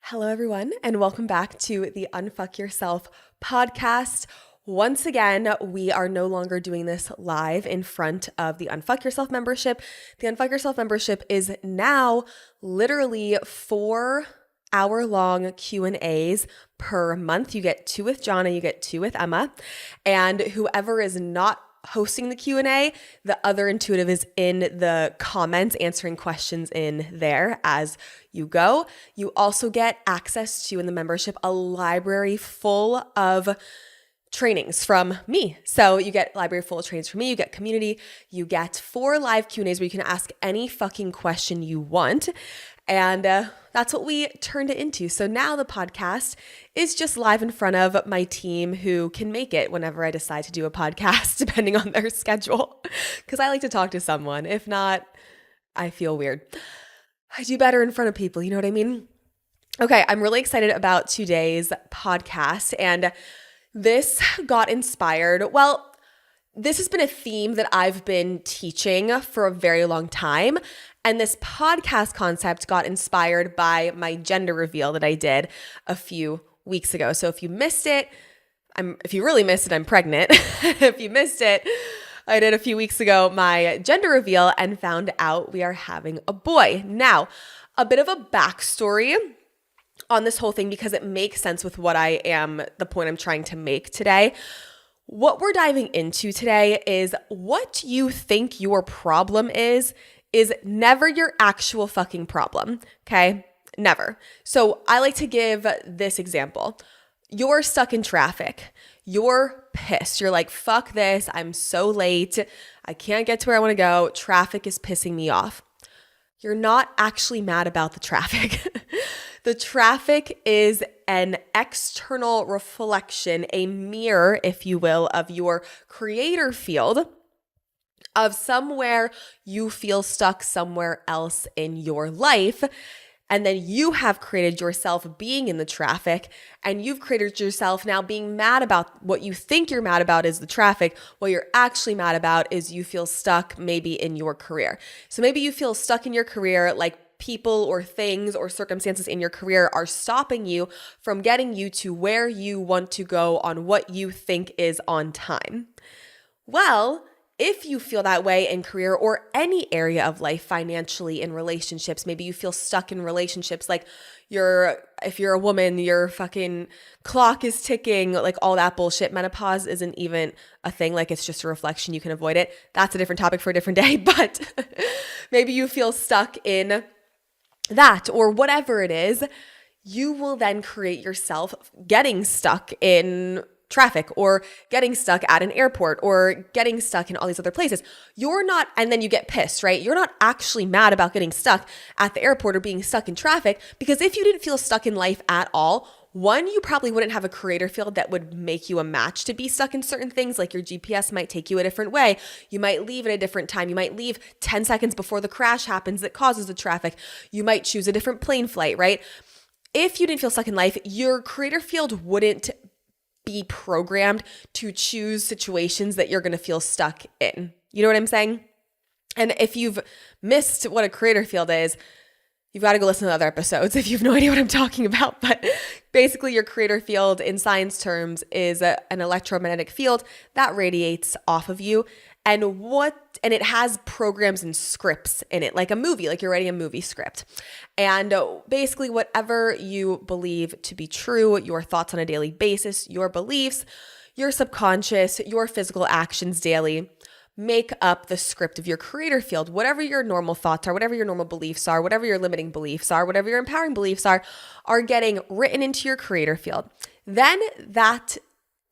Hello, everyone, and welcome back to the Unfuck Yourself podcast. Once again, we are no longer doing this live in front of the Unfuck Yourself membership. The Unfuck Yourself membership is now literally 4-hour-long Q&As per month. You get 2 with Jonna, you get 2 with Emma, and whoever is not hosting the Q&A, the other intuitive is in the comments answering questions in there as you go. You also get access to, in the membership, a library full of trainings from me. So you get library full of trainings from me, you get community, you get 4 live Q&As where you can ask any fucking question you want. And that's what we turned it into. So now the podcast is just live in front of my team who can make it whenever I decide to do a podcast, depending on their schedule. Because I like to talk to someone. If not, I feel weird. I do better in front of people, you know what I mean? Okay, I'm really excited about today's podcast. And this got inspired. Well, this has been a theme that I've been teaching for a very long time. And this podcast concept got inspired by my gender reveal that I did a few weeks ago. So if you missed it, if you really missed it, I'm pregnant. If you missed it, I did a few weeks ago my gender reveal and found out we are having a boy. Now, a bit of a backstory on this whole thing because it makes sense with the point I'm trying to make today. What we're diving into today is what you think your problem is never your actual fucking problem, okay? Never. So I like to give this example. You're stuck in traffic. You're pissed. You're like, fuck this. I'm so late. I can't get to where I want to go. Traffic is pissing me off. You're not actually mad about the traffic. The traffic is an external reflection, a mirror, if you will, of your creator field, of somewhere you feel stuck somewhere else in your life. And then you have created yourself being in the traffic, and you've created yourself now being mad about what you think you're mad about is the traffic. What you're actually mad about is you feel stuck maybe in your career. So maybe you feel stuck in your career, like people or things or circumstances in your career are stopping you from getting you to where you want to go on what you think is on time. Well, if you feel that way in career or any area of life, financially, in relationships, maybe you feel stuck in relationships, like if you're a woman, your fucking clock is ticking, like all that bullshit. Menopause isn't even a thing, like it's just a reflection, you can avoid it. That's a different topic for a different day, but maybe you feel stuck in that or whatever it is. You will then create yourself getting stuck in traffic or getting stuck at an airport or getting stuck in all these other places. You're not, and then you get pissed, right? You're not actually mad about getting stuck at the airport or being stuck in traffic, because if you didn't feel stuck in life at all, one, you probably wouldn't have a creator field that would make you a match to be stuck in certain things. Like your GPS might take you a different way. You might leave at a different time. You might leave 10 seconds before the crash happens that causes the traffic. You might choose a different plane flight, right? If you didn't feel stuck in life, your creator field wouldn't be programmed to choose situations that you're going to feel stuck in. You know what I'm saying? And if you've missed what a creator field is, you've got to go listen to other episodes if you have no idea what I'm talking about. But basically, your creator field in science terms is an electromagnetic field that radiates off of you. And it has programs and scripts in it, like a movie, like you're writing a movie script. And basically whatever you believe to be true, your thoughts on a daily basis, your beliefs, your subconscious, your physical actions daily make up the script of your creator field. Whatever your normal thoughts are, whatever your normal beliefs are, whatever your limiting beliefs are, whatever your empowering beliefs are getting written into your creator field. Then that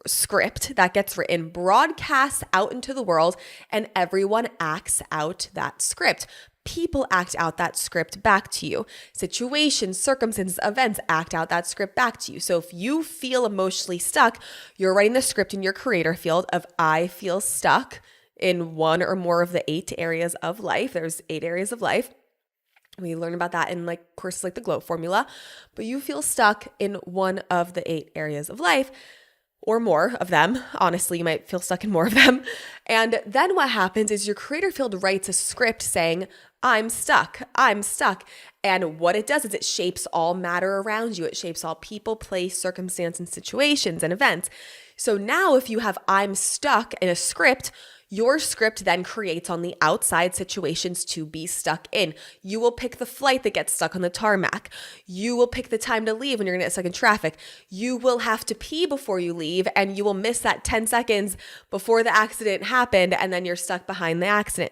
script that gets written broadcasts out into the world, and everyone acts out that script. People act out that script back to you. Situations, circumstances, events act out that script back to you. So if you feel emotionally stuck, you're writing the script in your creator field of I feel stuck in one or more of the 8 areas of life. There's 8 areas of life. We learn about that in courses like the GLOW formula, but you feel stuck in one of the 8 areas of life. Or more of them. Honestly, you might feel stuck in more of them. And then what happens is your creator field writes a script saying, I'm stuck. I'm stuck. And what it does is it shapes all matter around you. It shapes all people, place, circumstance, and situations and events. So now if you have I'm stuck in a script, your script then creates on the outside situations to be stuck in. You will pick the flight that gets stuck on the tarmac. You will pick the time to leave when you're going to get stuck in traffic. You will have to pee before you leave, and you will miss that 10 seconds before the accident happened, and then you're stuck behind the accident.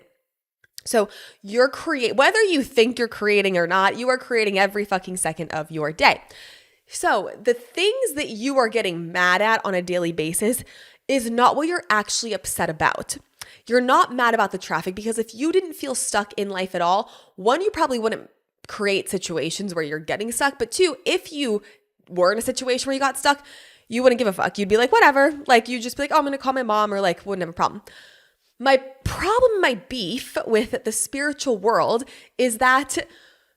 So whether you think you're creating or not, you are creating every fucking second of your day. So the things that you are getting mad at on a daily basis is not what you're actually upset about. You're not mad about the traffic, because if you didn't feel stuck in life at all, one, you probably wouldn't create situations where you're getting stuck. But two, if you were in a situation where you got stuck, you wouldn't give a fuck. You'd be like, whatever. Like, you'd just be like, oh, I'm going to call my mom, or like, wouldn't have a problem. My problem, my beef with the spiritual world is that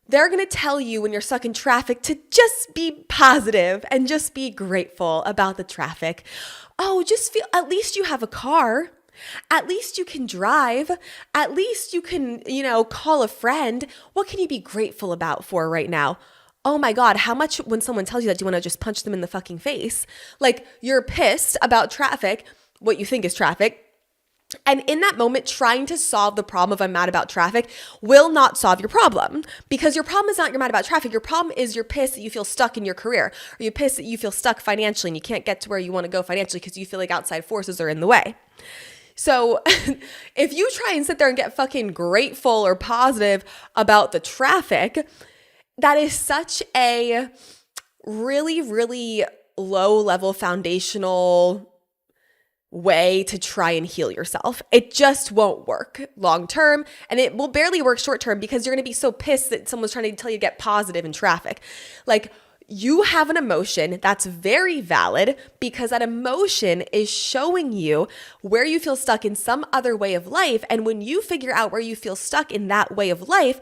they're going to tell you when you're stuck in traffic to just be positive and just be grateful about the traffic. Oh, just feel, at least you have a car. At least you can drive. At least you can, call a friend. What can you be grateful about for right now? Oh my God, how much when someone tells you that, do you want to just punch them in the fucking face? Like, you're pissed about traffic, what you think is traffic. And in that moment, trying to solve the problem of I'm mad about traffic will not solve your problem, because your problem is not you're mad about traffic. Your problem is you're pissed that you feel stuck in your career, or you're pissed that you feel stuck financially and you can't get to where you want to go financially because you feel like outside forces are in the way. So if you try and sit there and get fucking grateful or positive about the traffic, that is such a really, really low level foundational way to try and heal yourself. It just won't work long term, and it will barely work short term, because you're going to be so pissed that someone's trying to tell you to get positive in traffic. Like, you have an emotion that's very valid, because that emotion is showing you where you feel stuck in some other way of life. And when you figure out where you feel stuck in that way of life,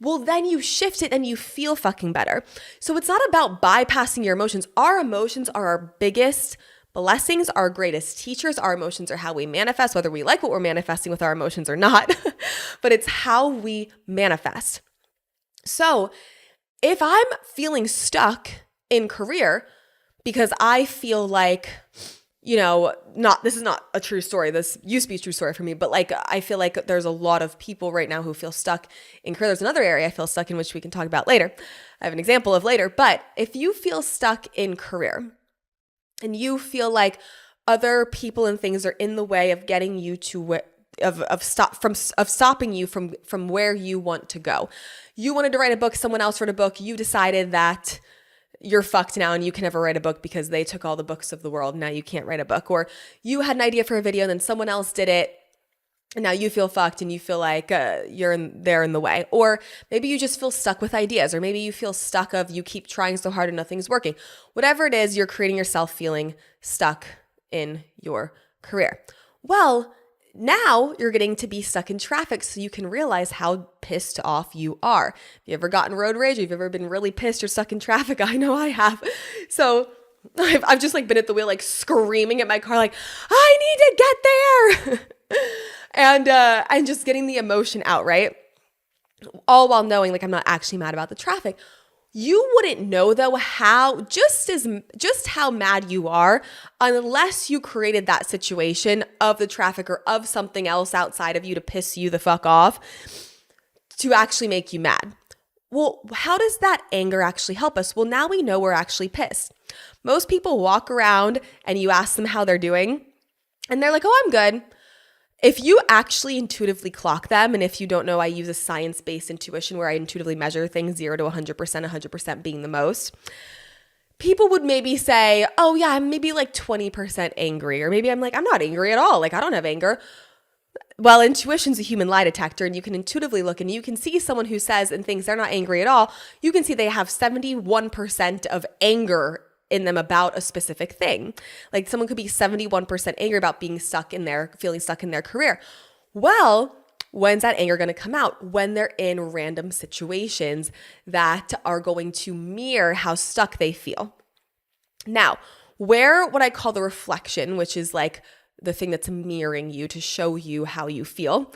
well, then you shift it and you feel fucking better. So it's not about bypassing your emotions. Our emotions are our biggest blessings, our greatest teachers. Our emotions are how we manifest, whether we like what we're manifesting with our emotions or not, but it's how we manifest. So if I'm feeling stuck in career because I feel like, this is not a true story. This used to be a true story for me, but like, I feel like there's a lot of people right now who feel stuck in career. There's another area I feel stuck in, which we can talk about later. I have an example of later, but if you feel stuck in career, and you feel like other people and things are in the way of getting you to stopping you from where you want to go. You wanted to write a book, someone else wrote a book, you decided that you're fucked now and you can never write a book because they took all the books of the world. Now you can't write a book. Or you had an idea for a video and then someone else did it, and now you feel fucked and you feel like they're in the way. Or maybe you just feel stuck with ideas, or maybe you feel stuck of you keep trying so hard and nothing's working. Whatever it is, you're creating yourself feeling stuck in your career. Well, now you're getting to be stuck in traffic so you can realize how pissed off you are. Have you ever gotten road rage? Have you ever been really pissed or stuck in traffic? I know I have. So I've just like been at the wheel, like screaming at my car, like, I need to get there. And just getting the emotion out, right? All while knowing like I'm not actually mad about the traffic. You wouldn't know though just how mad you are unless you created that situation of the traffic or of something else outside of you to piss you the fuck off to actually make you mad. Well, how does that anger actually help us? Well, now we know we're actually pissed. Most people walk around and you ask them how they're doing and they're like, oh, I'm good. If you actually intuitively clock them, and if you don't know, I use a science-based intuition where I intuitively measure things 0 to 100%, 100% being the most. People would maybe say, oh yeah, I'm maybe like 20% angry. Or maybe I'm like, I'm not angry at all. Like I don't have anger. Well, intuition's a human lie detector, and you can intuitively look and you can see someone who says and thinks they're not angry at all. You can see they have 71% of anger in them about a specific thing. Like someone could be 71% angry about feeling stuck in their career. Well, when's that anger going to come out? When they're in random situations that are going to mirror how stuck they feel. Now, where what I call the reflection, which is like the thing that's mirroring you to show you how you feel,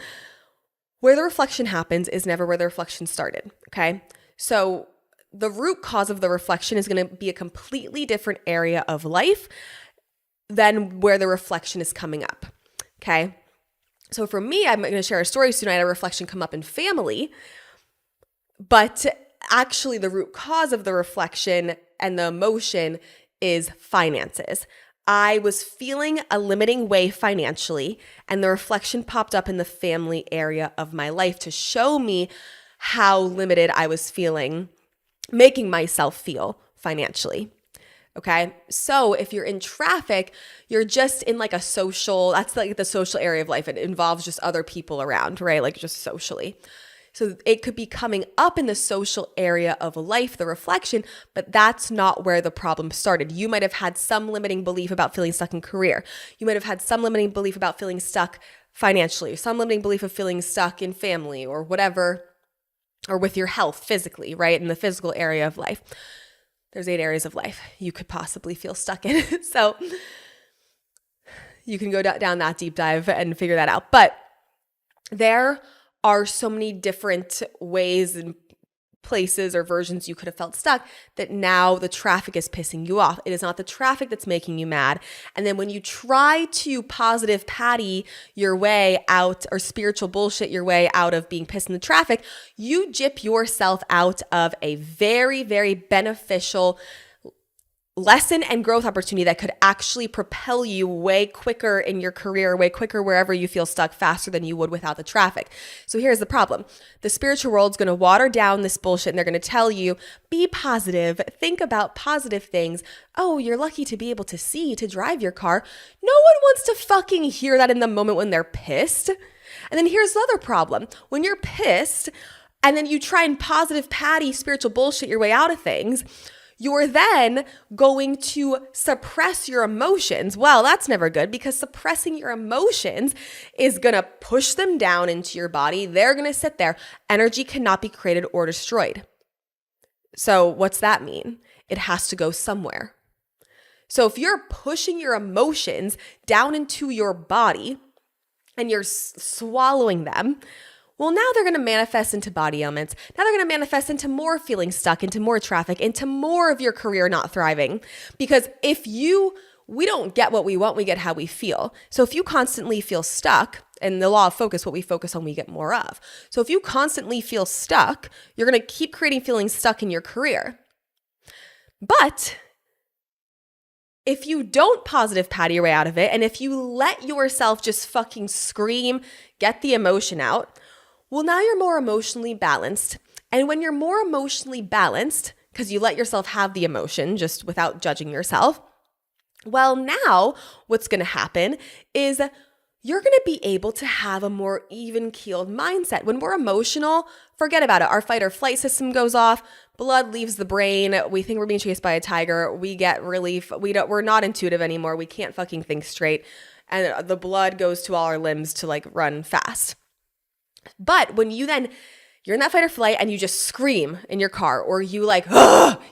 Where the reflection happens is never where the reflection started, okay? So the root cause of the reflection is going to be a completely different area of life than where the reflection is coming up, okay? So for me, I'm going to share a story soon. I had a reflection come up in family, but actually the root cause of the reflection and the emotion is finances. I was feeling a limiting way financially, and the reflection popped up in the family area of my life to show me how limited I was feeling, making myself feel financially. Okay. So if you're in traffic, you're just in like a social, that's like the social area of life. It involves just other people around, right? Like just socially. So it could be coming up in the social area of life, the reflection, but that's not where the problem started. You might have had some limiting belief about feeling stuck in career. You might have had some limiting belief about feeling stuck financially, some limiting belief of feeling stuck in family or whatever, or with your health physically, right? In the physical area of life. There's 8 areas of life you could possibly feel stuck in. So you can go down that deep dive and figure that out. But there are so many different ways and places or versions you could have felt stuck that now the traffic is pissing you off. It is not the traffic that's making you mad. And then when you try to positive patty your way out or spiritual bullshit your way out of being pissed in the traffic, you gyp yourself out of a very, very beneficial lesson and growth opportunity that could actually propel you way quicker in your career, way quicker wherever you feel stuck, faster than you would without the traffic. So here's the problem. The spiritual world's going to water down this bullshit, and they're going to tell you, be positive, think about positive things. Oh, you're lucky to be able to see, to drive your car. No one wants to fucking hear that in the moment when they're pissed. And then here's the other problem. When you're pissed and then you try and positive patty spiritual bullshit your way out of things, you're then going to suppress your emotions. Well, that's never good, because suppressing your emotions is going to push them down into your body. They're going to sit there. Energy cannot be created or destroyed. So what's that mean? It has to go somewhere. So if you're pushing your emotions down into your body and you're swallowing them, well, now they're going to manifest into body ailments. Now they're going to manifest into more feeling stuck, into more traffic, into more of your career not thriving. Because we don't get what we want, we get how we feel. So if you constantly feel stuck, and the law of focus, what we focus on, we get more of. So if you constantly feel stuck, you're going to keep creating feeling stuck in your career. But if you don't positive patty your way out of it, and if you let yourself just fucking scream, get the emotion out, well, now you're more emotionally balanced. And when you're more emotionally balanced, because you let yourself have the emotion just without judging yourself, well, now what's going to happen is you're going to be able to have a more even-keeled mindset. When we're emotional, forget about it. Our fight or flight system goes off. Blood leaves the brain. We think we're being chased by a tiger. We get relief. We're not intuitive anymore. We can't fucking think straight. And the blood goes to all our limbs to like run fast. But when you're in that fight or flight and you just scream in your car, or you like,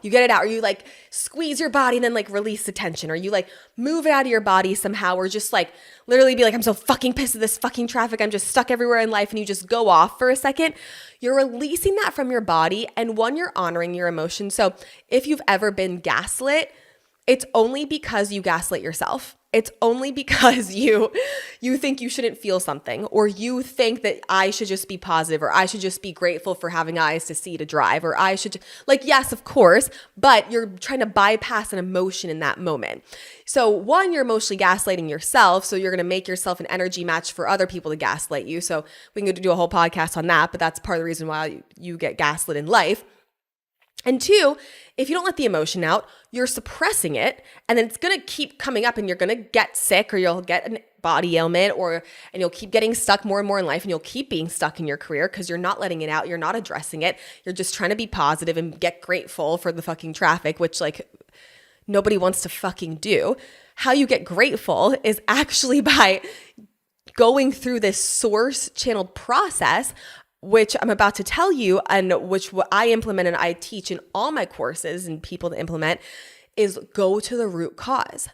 you get it out, or you like squeeze your body and then like release the tension, or you like move it out of your body somehow, or just like literally be like, I'm so fucking pissed at this fucking traffic, I'm just stuck everywhere in life, and you just go off for a second, you're releasing that from your body, and you're honoring your emotions. So if you've ever been gaslit, it's only because you gaslit yourself. It's only because you think you shouldn't feel something, or you think that I should just be positive, or I should just be grateful for having eyes to see to drive, or I should like, yes, of course, but you're trying to bypass an emotion in that moment. So one, you're emotionally gaslighting yourself. So you're going to make yourself an energy match for other people to gaslight you. So we can do a whole podcast on that, but that's part of the reason why you get gaslit in life. And two, if you don't let the emotion out, you're suppressing it, and then it's going to keep coming up, and you're going to get sick, or you'll get a body ailment, and you'll keep getting stuck more and more in life, and you'll keep being stuck in your career because you're not letting it out. You're not addressing it. You're just trying to be positive and get grateful for the fucking traffic, which like nobody wants to fucking do. How you get grateful is actually by going through this source channeled process, which I'm about to tell you, and which what I implement and I teach in all my courses and people to implement, is go to the root cause.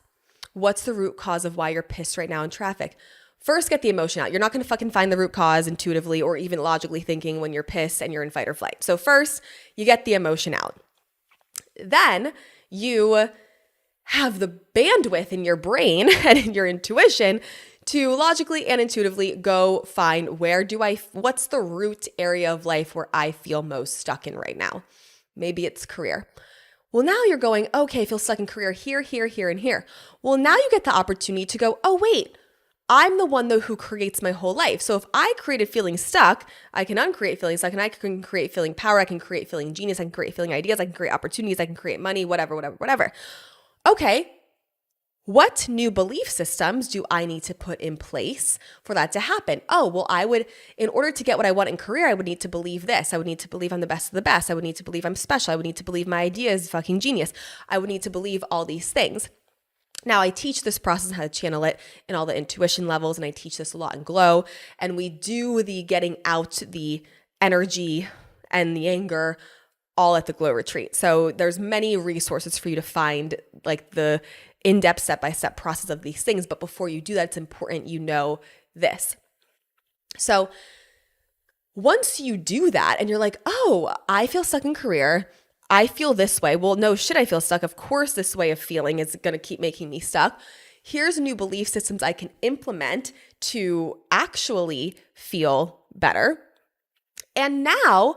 What's the root cause of why you're pissed right now in traffic? First, get the emotion out. You're not going to fucking find the root cause intuitively or even logically thinking when you're pissed and you're in fight or flight. So first, you get the emotion out. Then you have the bandwidth in your brain and in your intuition to logically and intuitively go find what's the root area of life where I feel most stuck in right now. Maybe it's career. Well, now you're going, okay, I feel stuck in career here, here, here, and here. Well, now you get the opportunity to go, oh, wait, I'm the one though who creates my whole life. So if I created feeling stuck, I can uncreate feeling stuck and I can create feeling power. I can create feeling genius. I can create feeling ideas. I can create opportunities. I can create money, whatever. Okay. What new belief systems do I need to put in place for that to happen? Oh, well, in order to get what I want in career, I would need to believe this. I would need to believe I'm the best of the best. I would need to believe I'm special. I would need to believe my idea is fucking genius. I would need to believe all these things. Now, I teach this process how to channel it in all the intuition levels, and I teach this a lot in Glow, and we do the getting out the energy and the anger all at the Glow retreat. So there's many resources for you to find, like the in-depth step-by-step process of these things. But before you do that, it's important you know this. So once you do that and you're like, oh, I feel stuck in career, I feel this way. Well, no shit, I feel stuck. Of course, this way of feeling is going to keep making me stuck. Here's new belief systems I can implement to actually feel better. And now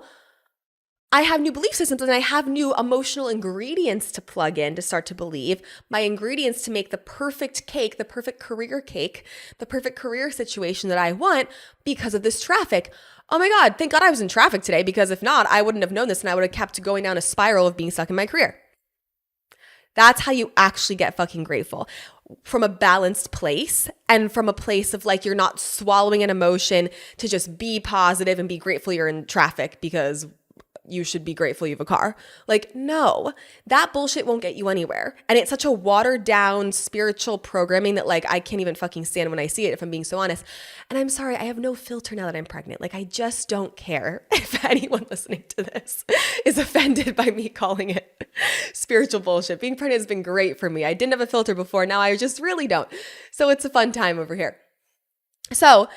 I have new belief systems and I have new emotional ingredients to plug in to start to believe, my ingredients to make the perfect cake, the perfect career cake, the perfect career situation that I want because of this traffic. Oh my God, thank God I was in traffic today, because if not, I wouldn't have known this and I would have kept going down a spiral of being stuck in my career. That's how you actually get fucking grateful, from a balanced place and from a place of like, you're not swallowing an emotion to just be positive and be grateful you're in traffic because you should be grateful you have a car. Like, no, that bullshit won't get you anywhere. And it's such a watered down spiritual programming that like, I can't even fucking stand when I see it, if I'm being so honest. And I'm sorry, I have no filter now that I'm pregnant. Like, I just don't care if anyone listening to this is offended by me calling it spiritual bullshit. Being pregnant has been great for me. I didn't have a filter before. Now I just really don't. So it's a fun time over here. So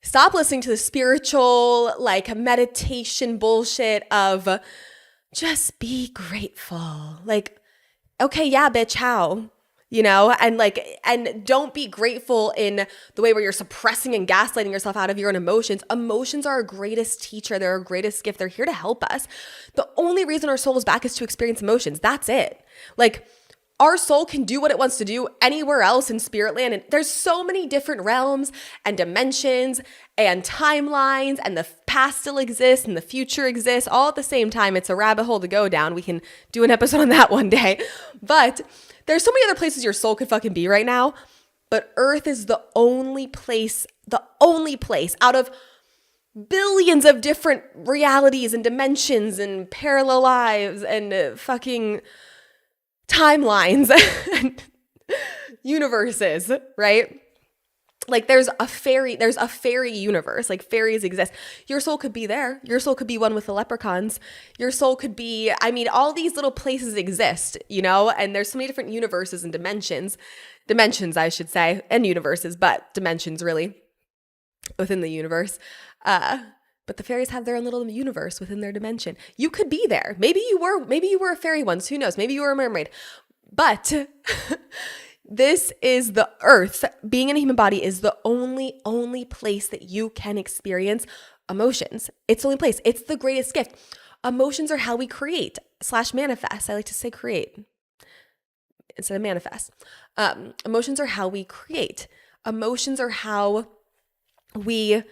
stop listening to the spiritual, like meditation bullshit of just be grateful. Like, okay, yeah, bitch, how? You know, and don't be grateful in the way where you're suppressing and gaslighting yourself out of your own emotions. Emotions are our greatest teacher. They're our greatest gift. They're here to help us. The only reason our soul is back is to experience emotions. That's it. Like, our soul can do what it wants to do anywhere else in spirit land. And there's so many different realms and dimensions and timelines, and the past still exists and the future exists all at the same time. It's a rabbit hole to go down. We can do an episode on that one day. But there's so many other places your soul could fucking be right now. But Earth is the only place out of billions of different realities and dimensions and parallel lives and fucking timelines and universes, right? Like there's a fairy universe. Like fairies exist. Your soul could be there. Your soul could be one with the leprechauns. Your soul could be, all these little places exist, you know, and there's so many different universes and dimensions, I should say, and universes, but dimensions really within the universe. But the fairies have their own little universe within their dimension. You could be there. Maybe you were a fairy once. Who knows? Maybe you were a mermaid. But this is the Earth. Being in a human body is the only place that you can experience emotions. It's the only place. It's the greatest gift. Emotions are how we create / manifest. I like to say create instead of manifest. Emotions are how we create. Emotions are how we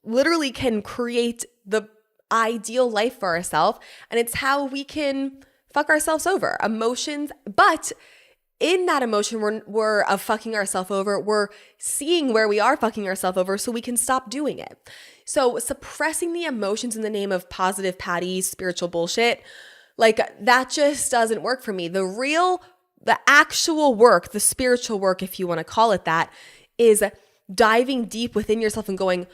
literally can create the ideal life for ourselves, and it's how we can fuck ourselves over. Emotions, but in that emotion, we're of fucking ourselves over, we're seeing where we are fucking ourselves over so we can stop doing it. So suppressing the emotions in the name of positive, patty, spiritual bullshit, like that just doesn't work for me. The actual work, the spiritual work, if you want to call it that, is diving deep within yourself and going,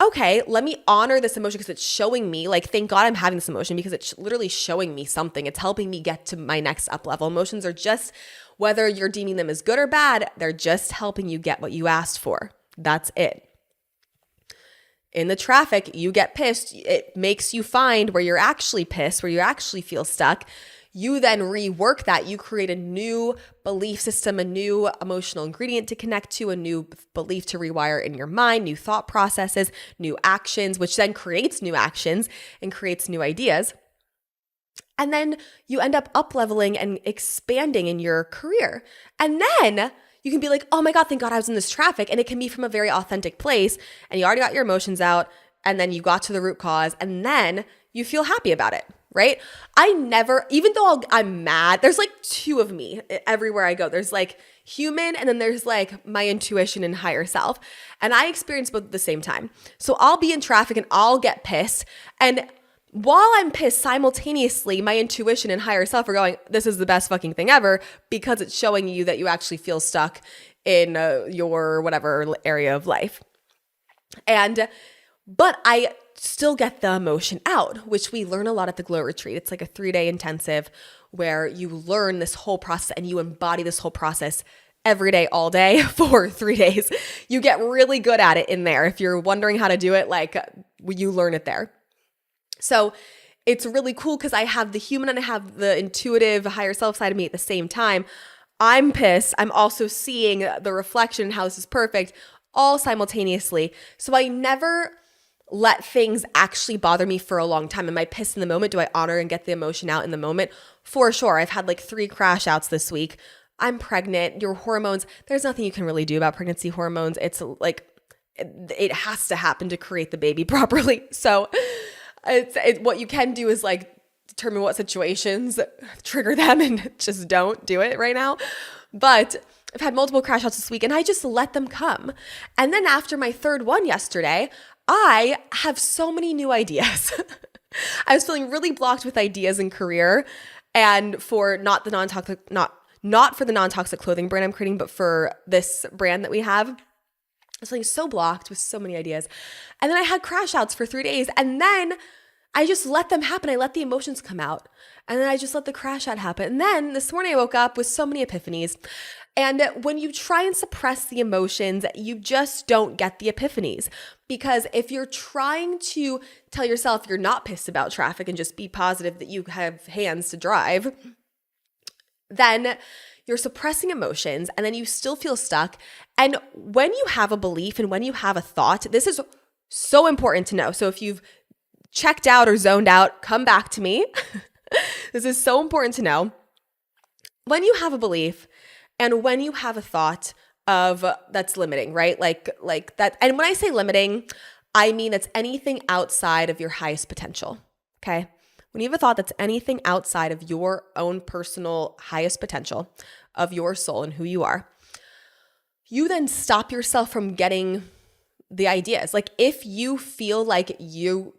okay, let me honor this emotion because it's showing me, like, thank God I'm having this emotion because it's literally showing me something. It's helping me get to my next up level. Emotions are just, whether you're deeming them as good or bad, they're just helping you get what you asked for. That's it. In the traffic, you get pissed. It makes you find where you're actually pissed, where you actually feel stuck. You then rework that. You create a new belief system, a new emotional ingredient to connect to, a new belief to rewire in your mind, new thought processes, new actions, which then creates new actions and creates new ideas. And then you end up leveling and expanding in your career. And then you can be like, oh my God, thank God I was in this traffic. And it can be from a very authentic place. And you already got your emotions out. And then you got to the root cause. And then you feel happy about it, right? I never, even though I'm mad, there's like two of me everywhere I go. There's like human, and then there's like my intuition and higher self. And I experience both at the same time. So I'll be in traffic and I'll get pissed. And while I'm pissed, simultaneously, my intuition and higher self are going, this is the best fucking thing ever, because it's showing you that you actually feel stuck in your whatever area of life. But I still get the emotion out, which we learn a lot at the Glow Retreat. It's like a 3-day intensive where you learn this whole process and you embody this whole process every day, all day for 3 days. You get really good at it in there. If you're wondering how to do it, like you learn it there. So it's really cool because I have the human and I have the intuitive higher self side of me at the same time. I'm pissed. I'm also seeing the reflection, how this is perfect, all simultaneously. So I never let things actually bother me for a long time. Am I pissed in the moment? Do I honor and get the emotion out in the moment? For sure. I've had like 3 crash outs this week. I'm pregnant. Your hormones, there's nothing you can really do about pregnancy hormones. It's like, it has to happen to create the baby properly. So what you can do is like determine what situations trigger them and just don't do it right now. But I've had multiple crash outs this week and I just let them come. And then after my 3rd one yesterday, I have so many new ideas. I was feeling really blocked with ideas in career and for not for the non-toxic clothing brand I'm creating, but for this brand that we have. I was feeling so blocked with so many ideas. And then I had crash outs for 3 days. And then I just let them happen. I let the emotions come out. And then I just let the crash out happen. And then this morning I woke up with so many epiphanies. And when you try and suppress the emotions, you just don't get the epiphanies. Because if you're trying to tell yourself you're not pissed about traffic and just be positive that you have hands to drive, then you're suppressing emotions and then you still feel stuck. And when you have a belief and when you have a thought, this is so important to know. So if you've checked out or zoned out, come back to me. This is so important to know. When you have a belief and when you have a thought of that's limiting, right? Like that. And when I say limiting, I mean that's anything outside of your highest potential. Okay. When you have a thought that's anything outside of your own personal highest potential of your soul and who you are, you then stop yourself from getting the ideas. Like if you feel like you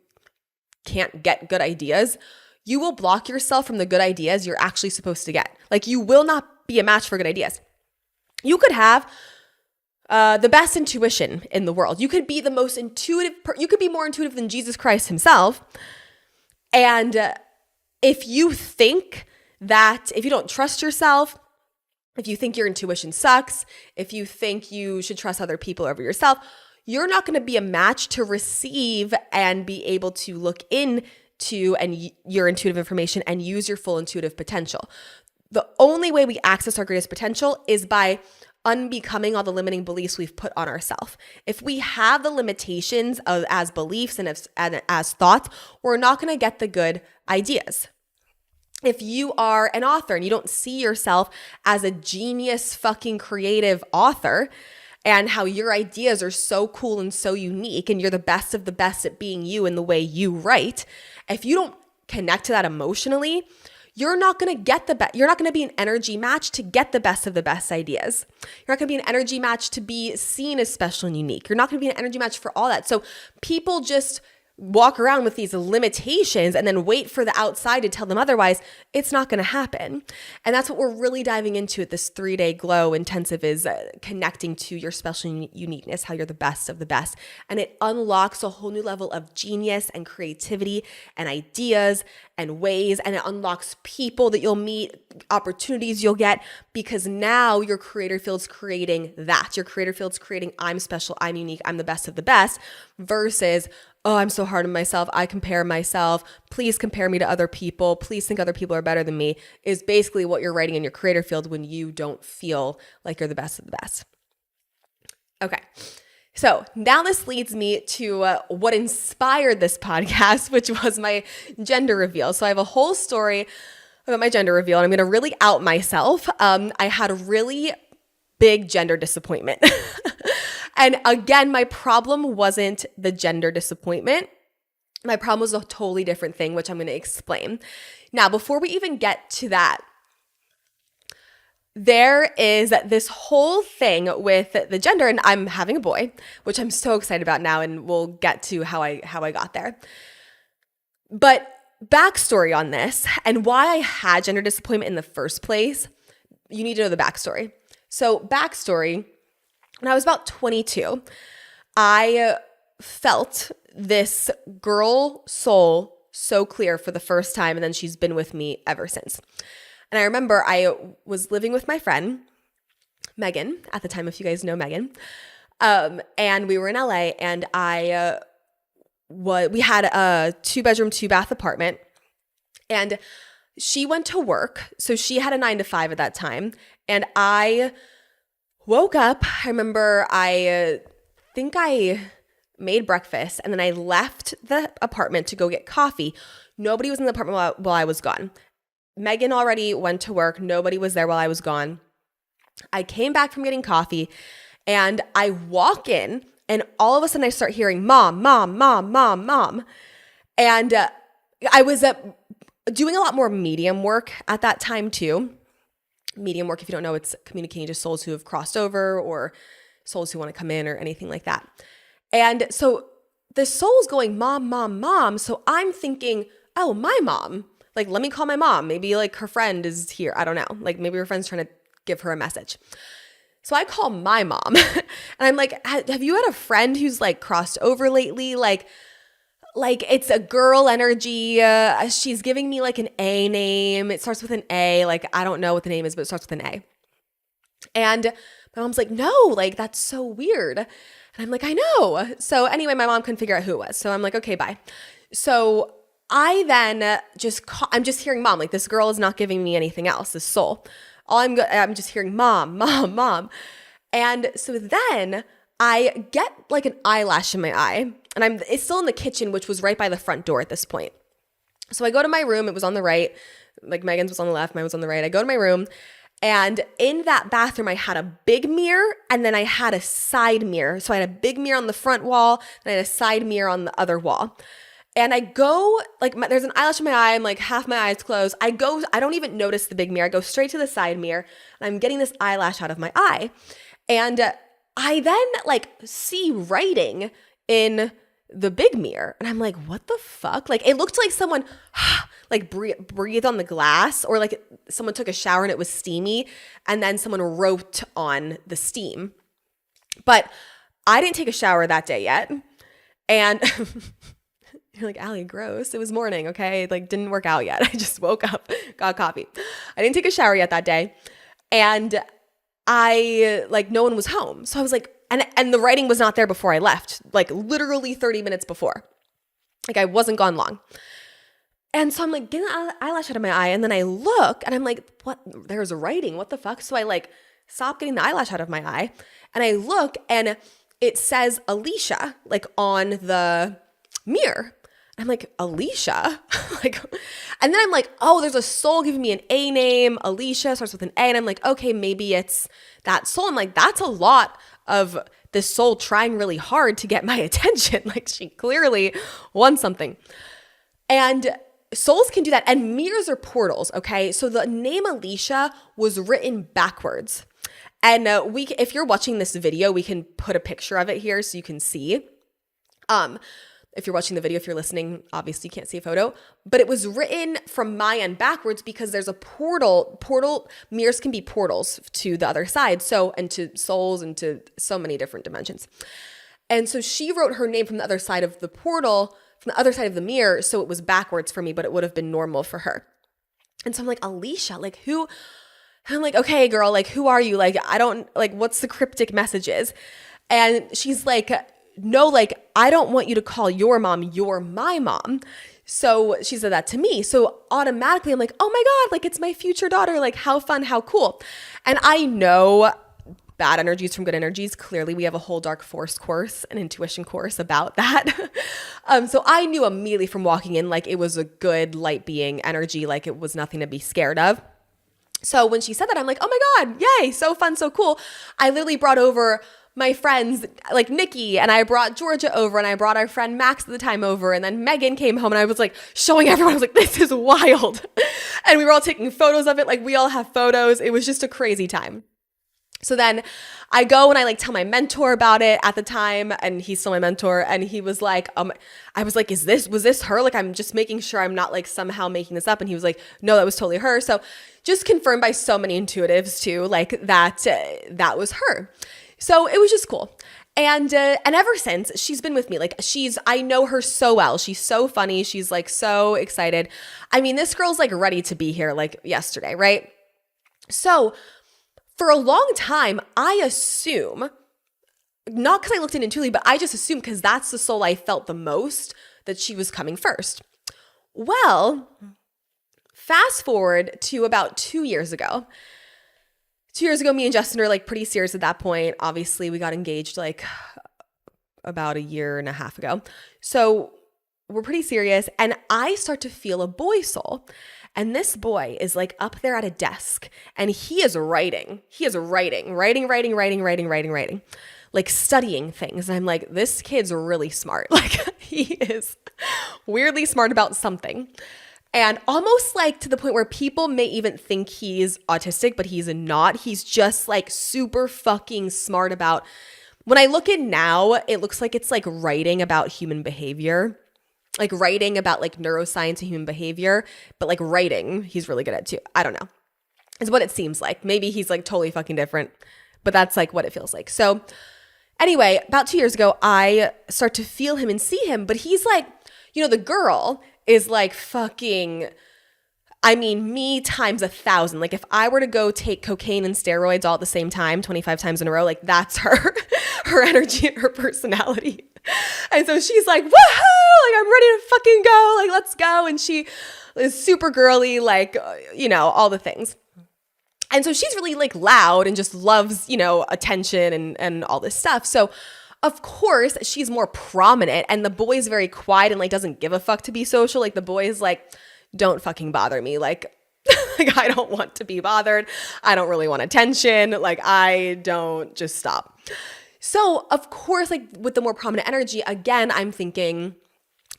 can't get good ideas, you will block yourself from the good ideas you're actually supposed to get. Like you will not be a match for good ideas. You could have the best intuition in the world. You could be the most intuitive. You could be more intuitive than Jesus Christ himself. And if you think that, if you don't trust yourself, if you think your intuition sucks, if you think you should trust other people over yourself, you're not going to be a match to receive and be able to look into your intuitive information and use your full intuitive potential. The only way we access our greatest potential is by unbecoming all the limiting beliefs we've put on ourselves. If we have the limitations as beliefs and as thoughts, we're not going to get the good ideas. If you are an author and you don't see yourself as a genius fucking creative author and how your ideas are so cool and so unique and you're the best of the best at being you in the way you write, if you don't connect to that emotionally, you're not going to get you're not going to be an energy match to get the best of the best ideas. You're not going to be an energy match to be seen as special and unique. You're not going to be an energy match for all that. So people just walk around with these limitations and then wait for the outside to tell them otherwise. It's not going to happen. And that's what we're really diving into at this 3-day Glow intensive is connecting to your special uniqueness, how you're the best of the best. And it unlocks a whole new level of genius and creativity and ideas and ways. And it unlocks people that you'll meet opportunities you'll get, because now your creator field's creating that. Your creator field's creating I'm special, I'm unique, I'm the best of the best, versus, oh, I'm so hard on myself, I compare myself, please compare me to other people, please think other people are better than me, is basically what you're writing in your creator field when you don't feel like you're the best of the best. Okay. So now this leads me to what inspired this podcast, which was my gender reveal. So I have a whole story about my gender reveal, and I'm going to really out myself. I had a really big gender disappointment. And again, my problem wasn't the gender disappointment. My problem was a totally different thing, which I'm going to explain. Now, before we even get to that, there is this whole thing with the gender, and I'm having a boy, which I'm so excited about now, and we'll get to how I got there. But backstory on this and why I had gender disappointment in the first place, you need to know the backstory. So backstory, when I was about 22, I felt this girl soul so clear for the first time, and then she's been with me ever since. And I remember I was living with my friend, Megan, at the time, if you guys know Megan. And we were in LA, and we had a 2-bedroom, 2-bath apartment. And she went to work. So she had a 9 to 5 at that time. And I woke up. I remember I think I made breakfast, and then I left the apartment to go get coffee. Nobody was in the apartment while I was gone. Megan already went to work. Nobody was there while I was gone. I came back from getting coffee, and I walk in, and all of a sudden I start hearing mom, mom, mom, mom, mom. And I was doing a lot more medium work at that time too. Medium work, if you don't know, it's communicating to souls who have crossed over or souls who want to come in or anything like that. And so the soul's going mom, mom, mom. So I'm thinking, oh, my mom. Like, let me call my mom. Maybe like her friend is here. I don't know. Like maybe her friend's trying to give her a message. So I call my mom and I'm like, have you had a friend who's like crossed over lately? Like it's a girl energy. She's giving me like an A name. It starts with an A. Like, I don't know what the name is, but it starts with an A. And my mom's like, no, like that's so weird. And I'm like, I know. So anyway, my mom couldn't figure out who it was. So I'm like, okay, bye. So I then I'm just hearing mom, like this girl is not giving me anything else, this soul. I'm just hearing mom, mom, mom. And so then I get like an eyelash in my eye, and it's still in the kitchen, which was right by the front door at this point. So I go to my room. It was on the right. Like Megan's was on the left, mine was on the right. I go to my room, and in that bathroom, I had a big mirror, and then I had a side mirror. So I had a big mirror on the front wall, and I had a side mirror on the other wall. And I go, like, there's an eyelash in my eye. I'm like half my eyes closed. I don't even notice the big mirror. I go straight to the side mirror, and I'm getting this eyelash out of my eye. And I then like see writing in the big mirror. And I'm like, what the fuck? Like, it looked like someone like breathed on the glass, or like someone took a shower and it was steamy, and then someone wrote on the steam. But I didn't take a shower that day yet. And you're like, Allie, gross. It was morning, okay? It like didn't work out yet. I just woke up, got coffee. I didn't take a shower yet that day. And I like no one was home. So I was like, and the writing was not there before I left, like literally 30 minutes before. Like I wasn't gone long. And so I'm like getting the eyelash out of my eye, and then I look and I'm like, what? There's writing. What the fuck? So I like stop getting the eyelash out of my eye, and I look, and it says Alicia like on the mirror. I'm like, Alicia? Like, and then I'm like, oh, there's a soul giving me an A name. Alicia starts with an A. And I'm like, okay, maybe it's that soul. I'm like, that's a lot of this soul trying really hard to get my attention. Like, she clearly wants something. And souls can do that. And mirrors are portals, okay? So the name Alicia was written backwards. And if you're watching this video, we can put a picture of it here so you can see. If you're watching the video, if you're listening, obviously you can't see a photo, but it was written from my end backwards because there's a portal, mirrors can be portals to the other side. So, and to souls and to so many different dimensions. And so she wrote her name from the other side of the portal, from the other side of the mirror. So it was backwards for me, but it would have been normal for her. And so I'm like, Alicia, like who? I'm like, okay, girl, like who are you? Like, I don't, like, what's the cryptic messages? And she's like, no, like, I don't want you to call your mom, you're my mom. So she said that to me. So automatically I'm like, oh my God, like it's my future daughter. Like how fun, how cool. And I know bad energies from good energies. Clearly we have a whole dark force course, an intuition course about that. So I knew immediately from walking in, like it was a good light being energy. Like it was nothing to be scared of. So when she said that, I'm like, oh my God, yay, so fun, so cool. I literally brought over my friends like Nikki, and I brought Georgia over, and I brought our friend Max at the time over, and then Megan came home, and I was like showing everyone, I was like, this is wild. And we were all taking photos of it. Like we all have photos. It was just a crazy time. So then I go and I like tell my mentor about it at the time, and he's still my mentor, and he was like, I was like, was this her? Like, I'm just making sure I'm not like somehow making this up. And he was like, no, that was totally her. So just confirmed by so many intuitives too, like that was her. So it was just cool. And ever since, she's been with me. Like I know her so well. She's so funny. She's like so excited. I mean, this girl's like ready to be here like yesterday, right? So for a long time, I assume, not because I looked in intuitively, but I just assumed because that's the soul I felt the most, that she was coming first. Well, fast forward to about 2 years ago. 2 years ago, me and Justin were like pretty serious at that point. Obviously, we got engaged like about a year and a half ago. So we're pretty serious. And I start to feel a boy soul. And this boy is like up there at a desk, and he is writing. He is writing, like studying things. And I'm like, this kid's really smart. Like he is weirdly smart about something. And almost like to the point where people may even think he's autistic, but he's not. He's just like super fucking smart about, when I look in now, it looks like it's like writing about human behavior. Like writing about like neuroscience and human behavior, but like writing, he's really good at too. I don't know. It's what it seems like. Maybe he's like totally fucking different, but that's like what it feels like. So anyway, about 2 years ago, I start to feel him and see him, but he's like, you know, the girl is like fucking, I mean, me times 1,000. Like if I were to go take cocaine and steroids all at the same time, 25 times in a row, like that's her, her energy and her personality. And so she's like, woohoo, like I'm ready to fucking go, like let's go. And she is super girly, like, you know, all the things. And so she's really like loud and just loves, you know, attention and all this stuff. So of course she's more prominent, and the boy's very quiet and like doesn't give a fuck to be social. Like the boy's like, don't fucking bother me. Like, like I don't want to be bothered. I don't really want attention. Like I don't, just stop. So of course, like with the more prominent energy, again, I'm thinking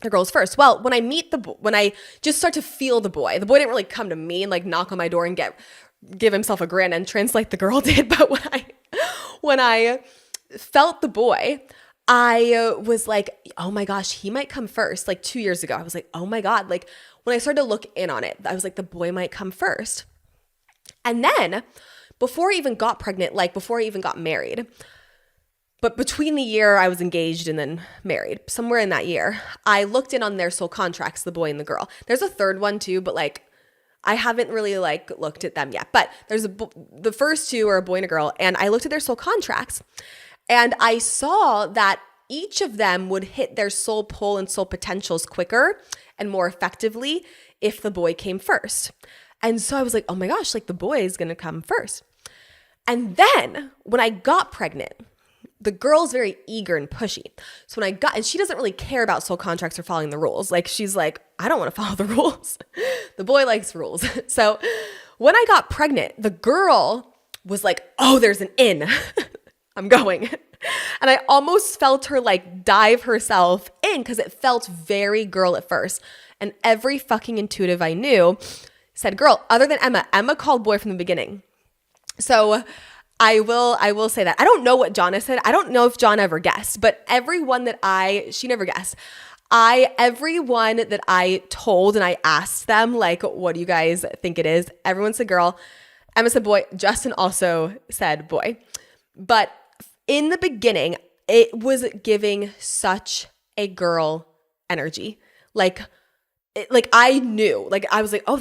the girl's first. Well, when I meet when I just start to feel the boy didn't really come to me and like knock on my door and give himself a grand entrance like the girl did. But when I felt the boy, I was like, oh my gosh, he might come first. Like 2 years ago, I was like, oh my God. Like when I started to look in on it, I was like, the boy might come first. And then before I even got pregnant, like before I even got married, but between the year I was engaged and then married, somewhere in that year, I looked in on their soul contracts, the boy and the girl. There's a third one too, but like I haven't really like looked at them yet. But there's the first two are a boy and a girl, and I looked at their soul contracts, and I saw that each of them would hit their soul pull and soul potentials quicker and more effectively if the boy came first. And so I was like, oh my gosh, like the boy is going to come first. And then when I got pregnant, the girl's very eager and pushy. So when and she doesn't really care about soul contracts or following the rules. Like she's like, I don't want to follow the rules. The boy likes rules. So when I got pregnant, the girl was like, oh, there's an in. I'm going. And I almost felt her like dive herself in because it felt very girl at first. And every fucking intuitive I knew said girl, other than Emma. Emma called boy from the beginning. So I will say that. I don't know what Jonna said. I don't know if John ever guessed, but everyone that she never guessed. Everyone that I told and I asked them, like, what do you guys think it is? Everyone said girl. Emma said boy. Justin also said boy. But in the beginning, it was giving such a girl energy. Like like I knew, like I was like, oh,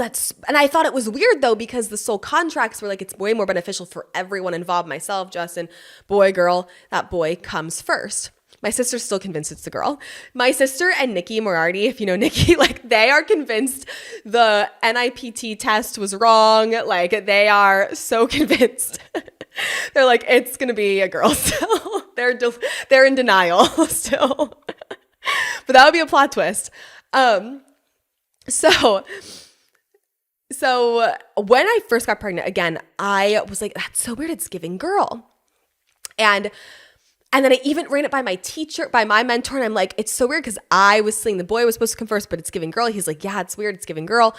and I thought it was weird though, because the soul contracts were like, it's way more beneficial for everyone involved, myself, Justin, boy, girl, that boy comes first. My sister's still convinced it's the girl. My sister and Nikki Moriarty, if you know Nikki, like they are convinced the NIPT test was wrong. Like they are so convinced. They're like, it's going to be a girl still. They're in denial still. But that would be a plot twist. So when I first got pregnant, again, I was like, that's so weird. It's giving girl. And then I even ran it by my teacher, by my mentor. And I'm like, it's so weird because I was saying the boy was supposed to come first, but it's giving girl. He's like, yeah, it's weird. It's giving girl.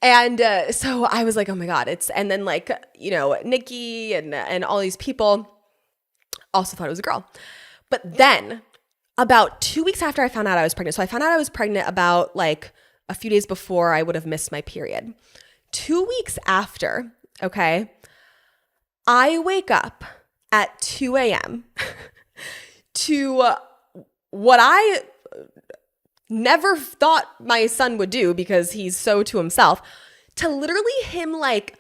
And so I was like, oh my God. And then like, you know, Nikki and all these people also thought it was a girl. But then about 2 weeks after I found out I was pregnant. So I found out I was pregnant about like a few days before I would have missed my period. 2 weeks after, okay, I wake up at 2 a.m. to what I never thought my son would do because he's so to himself, to literally him like,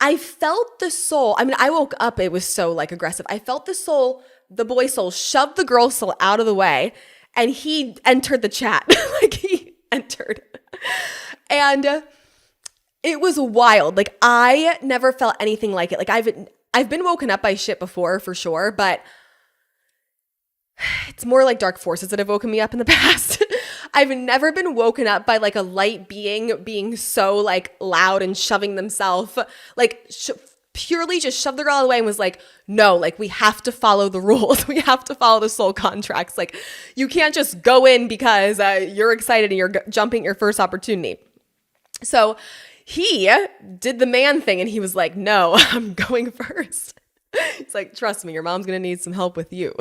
I felt the soul. I mean, I woke up, it was so like aggressive. I felt the soul, the boy soul shoved the girl soul out of the way and he entered the chat. Like he entered. And it was wild. Like I never felt anything like it. Like I've been woken up by shit before for sure, but it's more like dark forces that have woken me up in the past. I've never been woken up by like a light being so like loud and shoving themselves, like purely just shoved the girl out of the way and was like, no, like we have to follow the rules. We have to follow the soul contracts. Like you can't just go in because you're excited and you're jumping at your first opportunity. So he did the man thing and he was like, no, I'm going first. It's like, trust me, your mom's going to need some help with you.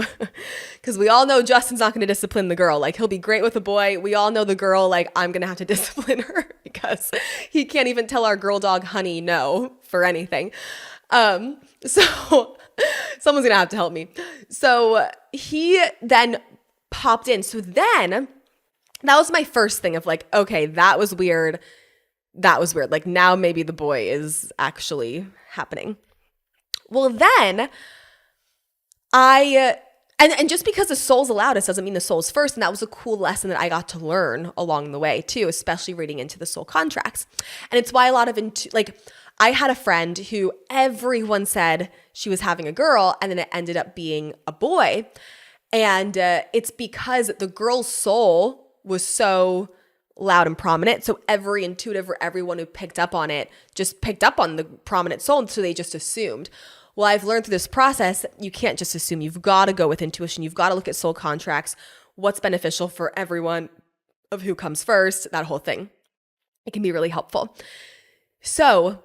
Because we all know Justin's not going to discipline the girl. Like he'll be great with the boy. We all know the girl, like I'm going to have to discipline her because he can't even tell our girl dog Honey no for anything. So someone's going to have to help me. So he then popped in. So then that was my first thing of like, okay, that was weird. That was weird. Like now maybe the boy is actually happening. Well, then and just because the soul's allowed us doesn't mean the soul's first. And that was a cool lesson that I got to learn along the way too, especially reading into the soul contracts. And it's why a lot of, like I had a friend who everyone said she was having a girl and then it ended up being a boy. And it's because the girl's soul was so loud and prominent. So every intuitive or everyone who picked up on it just picked up on the prominent soul. And so they just assumed. Well, I've learned through this process, you can't just assume. You've got to go with intuition. You've got to look at soul contracts, what's beneficial for everyone of who comes first, that whole thing. It can be really helpful. So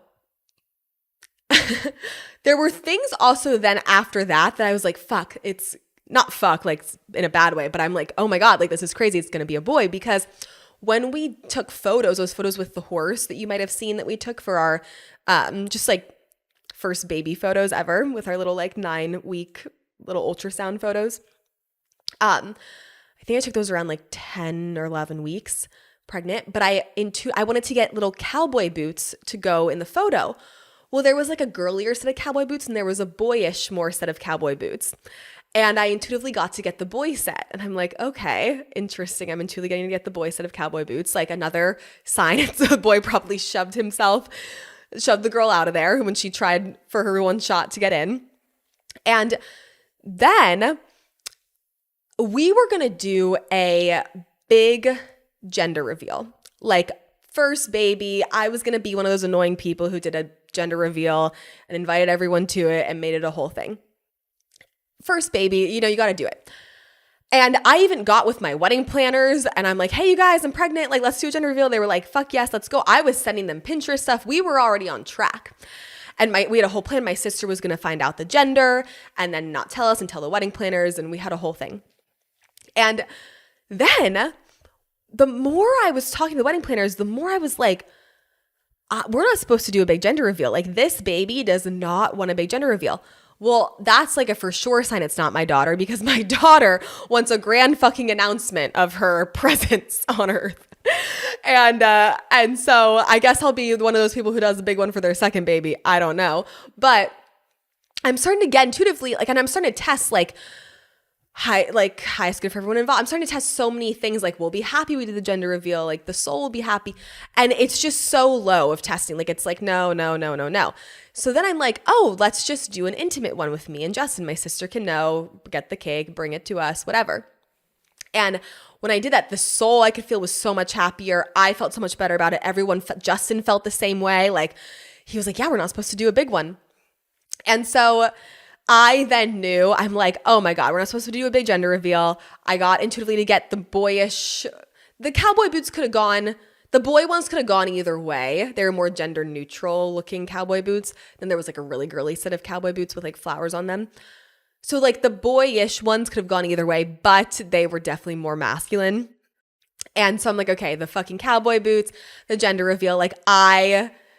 there were things also then after that I was like, fuck, it's not fuck, like in a bad way, but I'm like, oh my God, like this is crazy. It's going to be a boy because when we took photos, those photos with the horse that you might have seen that we took for our just like first baby photos ever with our little like 9-week little ultrasound photos. I think I took those around like 10 or 11 weeks pregnant, but I wanted to get little cowboy boots to go in the photo. Well, there was like a girlier set of cowboy boots and there was a boyish more set of cowboy boots. And I intuitively got to get the boy set. And I'm like, okay, interesting. I'm intuitively getting to get the boy set of cowboy boots. Like another sign. So the boy probably shoved the girl out of there when she tried for her one shot to get in. And then we were going to do a big gender reveal. Like first baby, I was going to be one of those annoying people who did a gender reveal and invited everyone to it and made it a whole thing. First baby, you got to do it. And I even got with my wedding planners and I'm like, hey, you guys, I'm pregnant. Like, let's do a gender reveal. They were like, fuck yes, let's go. I was sending them Pinterest stuff. We were already on track. And we had a whole plan. My sister was going to find out the gender and then not tell us and tell the wedding planners. And we had a whole thing. And then the more I was talking to the wedding planners, the more I was like, we're not supposed to do a big gender reveal. Like this baby does not want a big gender reveal. Well, that's like a for sure sign it's not my daughter because my daughter wants a grand fucking announcement of her presence on earth. And so I guess I'll be one of those people who does a big one for their second baby. I don't know. But I'm starting to get intuitively, like, and I'm starting to test, like, highest good for everyone involved. I'm starting to test so many things, like, we'll be happy we did the gender reveal, like, the soul will be happy. And it's just so low of testing. Like, it's like, no. So then I'm like, oh, let's just do an intimate one with me and Justin. My sister can know, get the cake, bring it to us, whatever. And when I did that, the soul I could feel was so much happier. I felt so much better about it. Justin felt the same way. Like, he was like, yeah, we're not supposed to do a big one. And so I then knew, I'm like, oh my God, we're not supposed to do a big gender reveal. I got intuitively to get the cowboy boots could have gone, the boy ones could have gone either way. They were more gender neutral looking cowboy boots. Then there was like a really girly set of cowboy boots with like flowers on them. So like the boyish ones could have gone either way, but they were definitely more masculine. And so I'm like, okay, the fucking cowboy boots, the gender reveal, like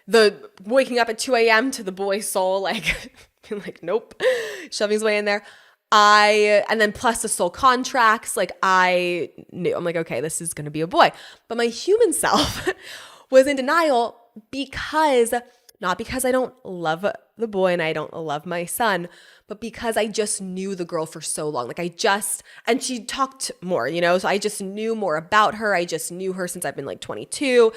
the waking up at 2 a.m. to the boy soul, like, like, nope, shoving his way in there. And then plus the soul contracts, like I knew, I'm like, okay, this is going to be a boy. But my human self was in denial not because I don't love the boy and I don't love my son, but because I just knew the girl for so long. And she talked more, so I just knew more about her. I just knew her since I've been like 22.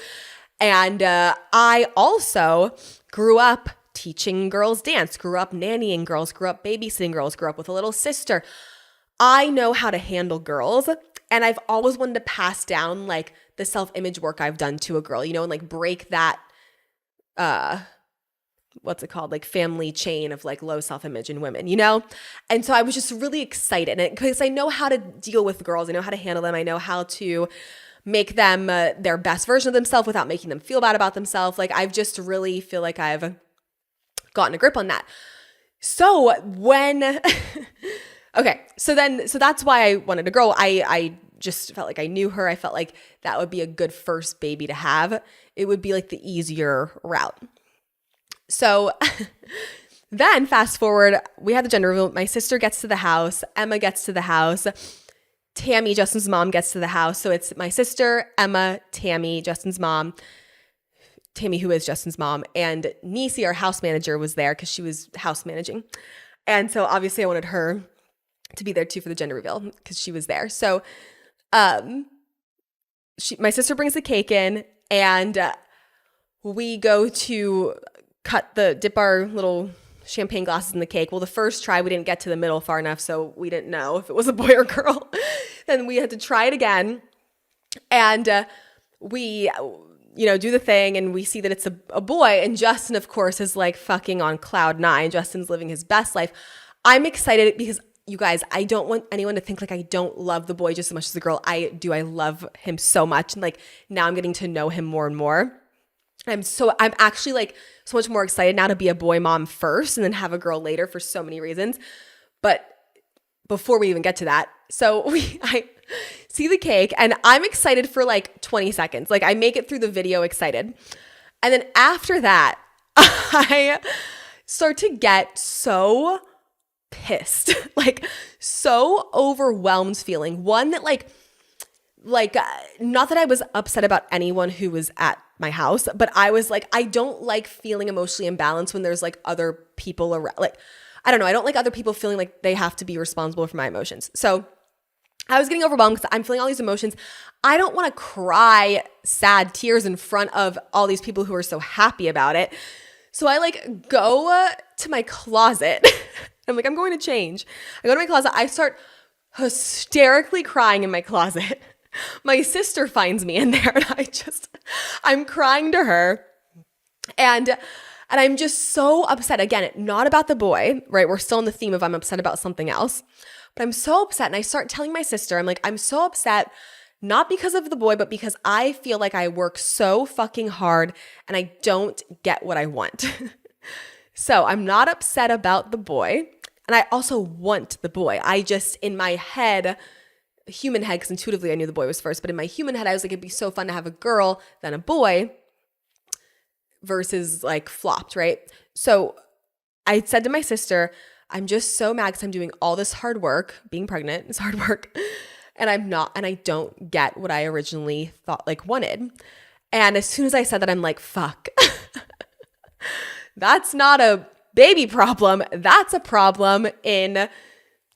And I also grew up teaching girls dance, grew up nannying girls, grew up babysitting girls, grew up with a little sister. I know how to handle girls, and I've always wanted to pass down like the self-image work I've done to a girl, and like break that, what's it called? Like family chain of like low self-image in women, And so I was just really excited because I know how to deal with girls. I know how to handle them. I know how to make them their best version of themselves without making them feel bad about themselves. Like I've just really feel like I've gotten a grip on that. So so that's why I wanted a girl. I just felt like I knew her. I felt like that would be a good first baby to have. It would be like the easier route. So then fast forward, we had the gender reveal. My sister gets to the house. Emma gets to the house. Tammy, Justin's mom, gets to the house. So it's my sister, Emma, Tammy, Justin's mom, Tammy, who is Justin's mom, and Nisi, our house manager, was there because she was house managing. And so obviously I wanted her to be there too for the gender reveal because she was there. So my sister brings the cake in, and we go to dip our little champagne glasses in the cake. Well, the first try, we didn't get to the middle far enough, so we didn't know if it was a boy or girl. Then we had to try it again. And we, do the thing, and we see that it's a boy. And Justin, of course, is like fucking on cloud 9. Justin's living his best life. I'm excited because, you guys, I don't want anyone to think like I don't love the boy just as much as the girl. I do. I love him so much. And like now I'm getting to know him more and more. I'm actually like so much more excited now to be a boy mom first and then have a girl later for so many reasons. But before we even get to that, I see the cake and I'm excited for like 20 seconds. Like I make it through the video excited. And then after that, I start to get so pissed, like so overwhelmed feeling. One that like not that I was upset about anyone who was at my house, but I was like, I don't like feeling emotionally imbalanced when there's like other people around. Like, I don't know. I don't like other people feeling like they have to be responsible for my emotions. So I was getting overwhelmed because I'm feeling all these emotions. I don't want to cry sad tears in front of all these people who are so happy about it. So I like go to my closet. I'm like, I'm going to change. I go to my closet. I start hysterically crying in my closet. My sister finds me in there, and I'm crying to her, and I'm just so upset. Again, not about the boy, right? We're still in the theme of I'm upset about something else, but I'm so upset. And I start telling my sister, I'm like, I'm so upset, not because of the boy, but because I feel like I work so fucking hard and I don't get what I want. So I'm not upset about the boy, and I also want the boy. I just, in my head, human head, because intuitively I knew the boy was first, but in my human head I was like, it'd be so fun to have a girl than a boy versus like flopped, right? So I said to my sister, I'm just so mad because I'm doing all this hard work. Being pregnant is hard work. and I don't get what I originally thought like wanted. And as soon as I said that, I'm like, fuck, that's not a baby problem. That's a problem in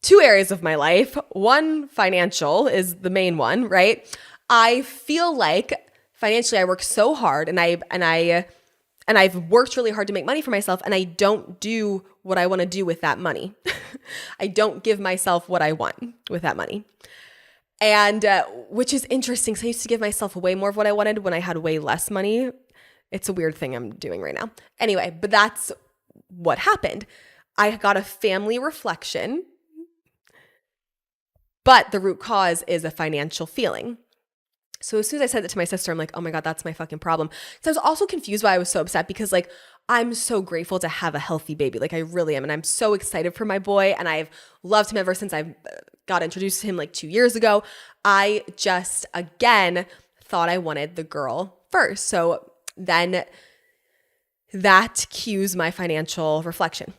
two areas of my life. One, financial is the main one, right? I feel like financially I work so hard and I've worked really hard to make money for myself, and I don't do what I want to do with that money. I don't give myself what I want with that money. And which is interesting. So I used to give myself way more of what I wanted when I had way less money. It's a weird thing I'm doing right now. Anyway, but that's what happened. I got a family reflection, but the root cause is a financial feeling. So as soon as I said that to my sister, I'm like, oh my God, that's my fucking problem. So I was also confused why I was so upset, because like, I'm so grateful to have a healthy baby. Like I really am. And I'm so excited for my boy. And I've loved him ever since I got introduced to him like 2 years ago. I just, again, thought I wanted the girl first. So then that cues my financial reflection.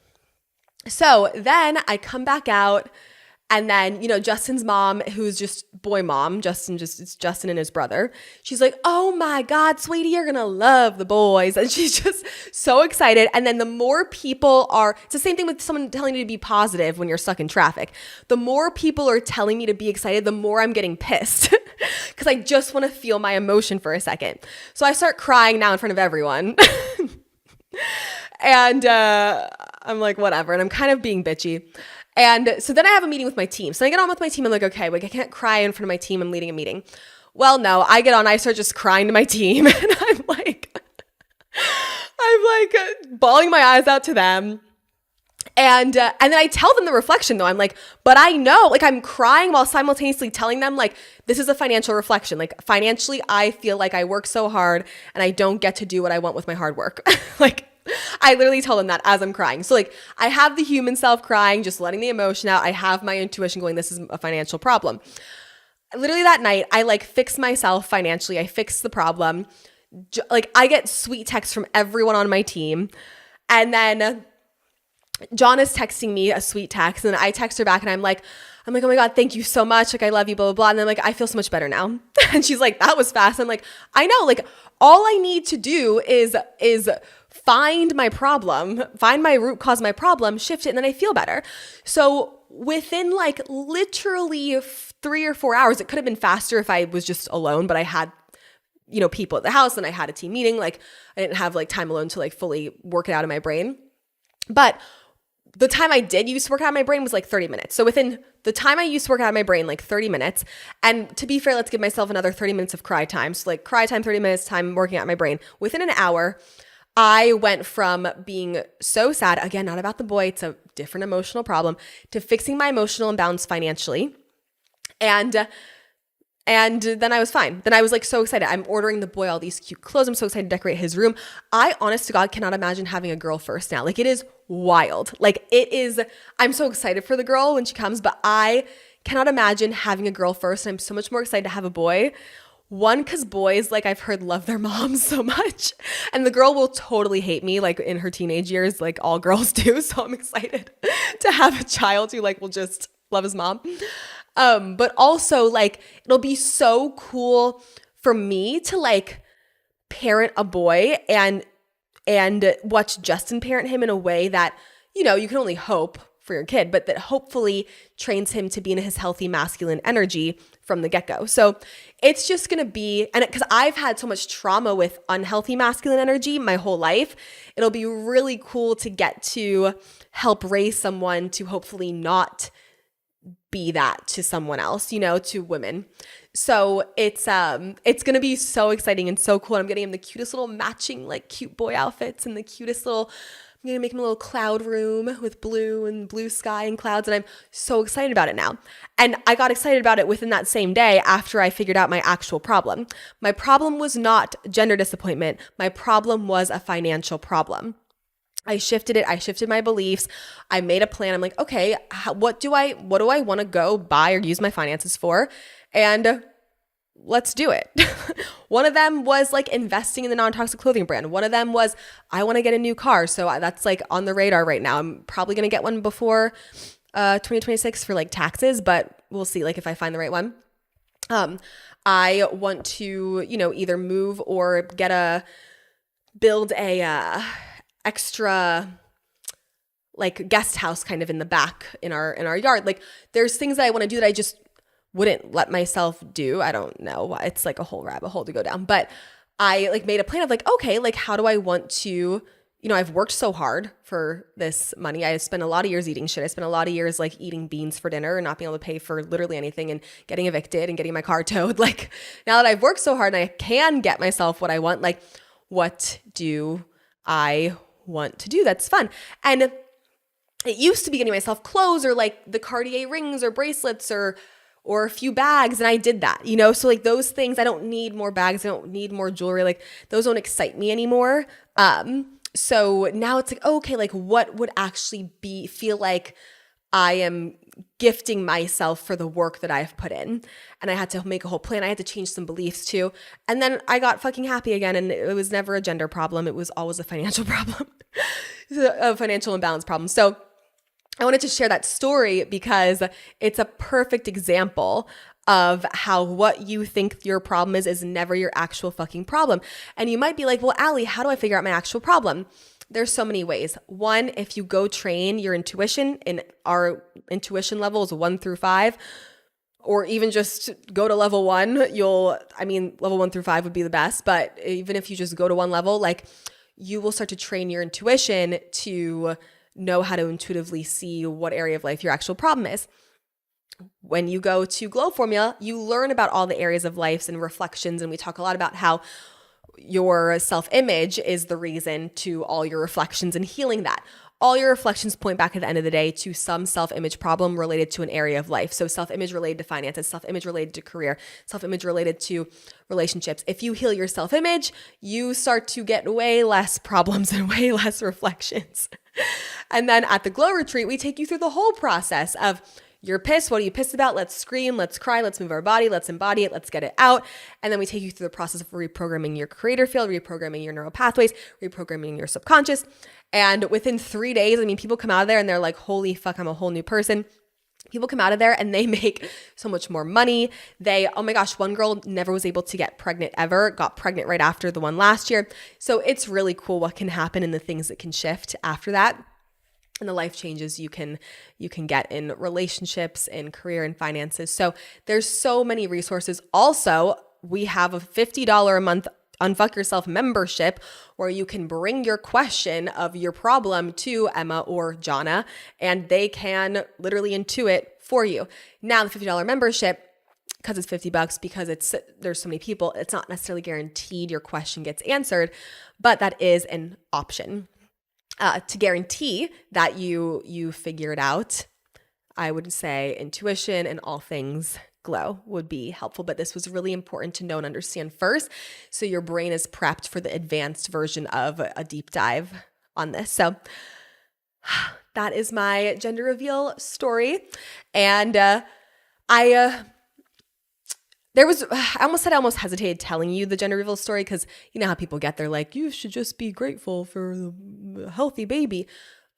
So then I come back out. And then, Justin's mom, who's just boy mom, it's Justin and his brother. She's like, oh my God, sweetie, you're going to love the boys. And she's just so excited. And then the more people it's the same thing with someone telling you to be positive when you're stuck in traffic. The more people are telling me to be excited, the more I'm getting pissed because I just want to feel my emotion for a second. So I start crying now in front of everyone. And I'm like, whatever. And I'm kind of being bitchy. And so then I have a meeting with my team. So I get on with my team. I'm like, okay, like I can't cry in front of my team. I'm leading a meeting. Well, no, I get on. I start just crying to my team. And I'm like bawling my eyes out to them. And then I tell them the reflection though. I'm like, but I know, like I'm crying while simultaneously telling them like, this is a financial reflection. Like financially, I feel like I work so hard and I don't get to do what I want with my hard work. Like, I literally tell them that as I'm crying. So like I have the human self crying, just letting the emotion out. I have my intuition going, this is a financial problem. Literally that night, I like fix myself financially. I fix the problem. Like I get sweet texts from everyone on my team. And then John is texting me a sweet text, and then I text her back and I'm like, oh my God, thank you so much. Like, I love you, blah, blah, blah. And then like, I feel so much better now. And she's like, that was fast. I'm like, I know, like all I need to do is find my problem, find my root cause, my problem, shift it, and then I feel better. So within like literally 3 or 4 hours, it could have been faster if I was just alone, but I had, people at the house and I had a team meeting. Like I didn't have like time alone to like fully work it out in my brain. But the time I did use to work out of my brain was like 30 minutes. So within the time I used to work out of my brain, like 30 minutes. And to be fair, let's give myself another 30 minutes of cry time. So like cry time, 30 minutes time working out my brain. Within an hour, I went from being so sad, again, not about the boy, it's a different emotional problem, to fixing my emotional imbalance financially. And then I was fine. Then I was like so excited. I'm ordering the boy all these cute clothes. I'm so excited to decorate his room. I, honest to God, cannot imagine having a girl first now. Like it is wild. Like it is, I'm so excited for the girl when she comes, but I cannot imagine having a girl first. And I'm so much more excited to have a boy. One, because boys, like I've heard, love their moms so much. And the girl will totally hate me like in her teenage years, like all girls do. So I'm excited to have a child who like will just love his mom. But also like it'll be so cool for me to like parent a boy and watch Justin parent him in a way that, you can only hope for your kid, but that hopefully trains him to be in his healthy masculine energy from the get-go. So it's just going to be, and because I've had so much trauma with unhealthy masculine energy my whole life, it'll be really cool to get to help raise someone to hopefully not be that to someone else, to women. So it's going to be so exciting and so cool. I'm getting him the cutest little matching, like cute boy outfits and the cutest little, I'm going to make him a little cloud room with blue sky and clouds. And I'm so excited about it now. And I got excited about it within that same day after I figured out my actual problem. My problem was not gender disappointment. My problem was a financial problem. I shifted it. I shifted my beliefs. I made a plan. I'm like, okay, what do I want to go buy or use my finances for? And let's do it. One of them was like investing in the non-toxic clothing brand. One of them was I want to get a new car. So that's like on the radar right now. I'm probably going to get one before 2026 for like taxes, but we'll see like if I find the right one. I want to, either move or build a extra like guest house kind of in the back in our yard. Like there's things that I want to do that I just wouldn't let myself do. I don't know. It's like a whole rabbit hole to go down. But I like made a plan of like, okay, like how do I want to, I've worked so hard for this money. I spent a lot of years eating shit. I spent a lot of years like eating beans for dinner and not being able to pay for literally anything and getting evicted and getting my car towed. Like now that I've worked so hard and I can get myself what I want, like what do I want to do that's fun? And it used to be getting myself clothes or like the Cartier rings or bracelets or a few bags. And I did that, So like those things, I don't need more bags. I don't need more jewelry. Like those don't excite me anymore. So now it's like, okay, like what would actually feel like I am gifting myself for the work that I've put in. And I had to make a whole plan. I had to change some beliefs too. And then I got fucking happy again. And it was never a gender problem. It was always a financial problem, a financial imbalance problem. So I wanted to share that story because it's a perfect example of how what you think your problem is never your actual fucking problem. And you might be like, well, Allie, how do I figure out my actual problem? There's so many ways. One, if you go train your intuition, in our intuition levels 1 through 5, or even just go to level 1, level 1 through 5 would be the best. But even if you just go to one level, like you will start to train your intuition to know how to intuitively see what area of life your actual problem is. When you go to Glow Formula, you learn about all the areas of life and reflections. And we talk a lot about how your self-image is the reason to all your reflections and healing that. All your reflections point back at the end of the day to some self-image problem related to an area of life. So self-image related to finances, self-image related to career, self-image related to relationships. If you heal your self-image, you start to get way less problems and way less reflections. And then at the Glow Retreat, we take you through the whole process of you're pissed. What are you pissed about? Let's scream. Let's cry. Let's move our body. Let's embody it. Let's get it out. And then we take you through the process of reprogramming your creator field, reprogramming your neural pathways, reprogramming your subconscious. And within 3 days, people come out of there and they're like, holy fuck, I'm a whole new person. People come out of there and they make so much more money. Oh my gosh, one girl never was able to get pregnant ever, got pregnant right after the one last year. So it's really cool what can happen and the things that can shift after that. And the life changes you can get in relationships, in career, and finances. So there's so many resources. Also, we have a $50 a month Unfuck Yourself membership where you can bring your question of your problem to Emma or Jonna, and they can literally intuit for you. Now, the $50 membership, because it's $50, because there's so many people, it's not necessarily guaranteed your question gets answered, but that is an option. To guarantee that you figure it out, I would say intuition and all things Glow would be helpful. But this was really important to know and understand first, so your brain is prepped for the advanced version of a deep dive on this. So that is my gender reveal story. And I almost hesitated telling you the gender reveal story because you know how people get there, like, you should just be grateful for a healthy baby.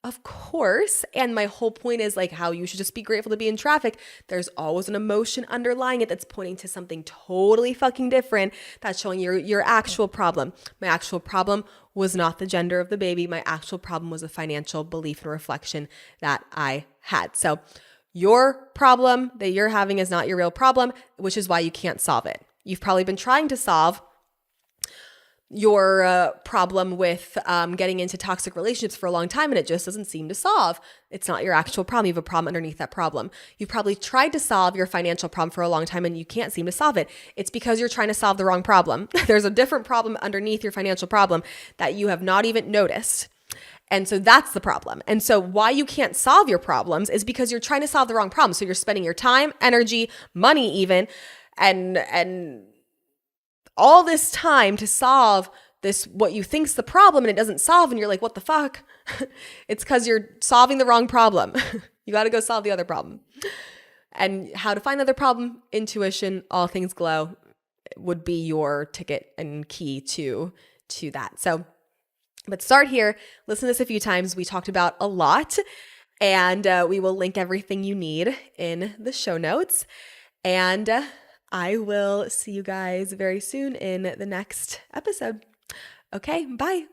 Of course. And my whole point is like how you should just be grateful to be in traffic. There's always an emotion underlying it that's pointing to something totally fucking different that's showing your actual problem. My actual problem was not the gender of the baby. My actual problem was a financial belief and reflection that I had. So your problem that you're having is not your real problem, which is why you can't solve it. You've probably been trying to solve your problem with getting into toxic relationships for a long time, and it just doesn't seem to solve. It's not your actual problem. You have a problem underneath that problem. You've probably tried to solve your financial problem for a long time, and you can't seem to solve it. It's because you're trying to solve the wrong problem. There's a different problem underneath your financial problem that you have not even noticed. And so that's the problem. And so why you can't solve your problems is because you're trying to solve the wrong problem. So you're spending your time, energy, money even, and all this time to solve this, what you think's the problem, and it doesn't solve. And you're like, what the fuck? It's because you're solving the wrong problem. You got to go solve the other problem. And how to find the other problem, intuition, all things Glow would be your ticket and key to that. So, but start here, listen to this a few times. We talked about a lot, and we will link everything you need in the show notes. And I will see you guys very soon in the next episode. Okay, bye.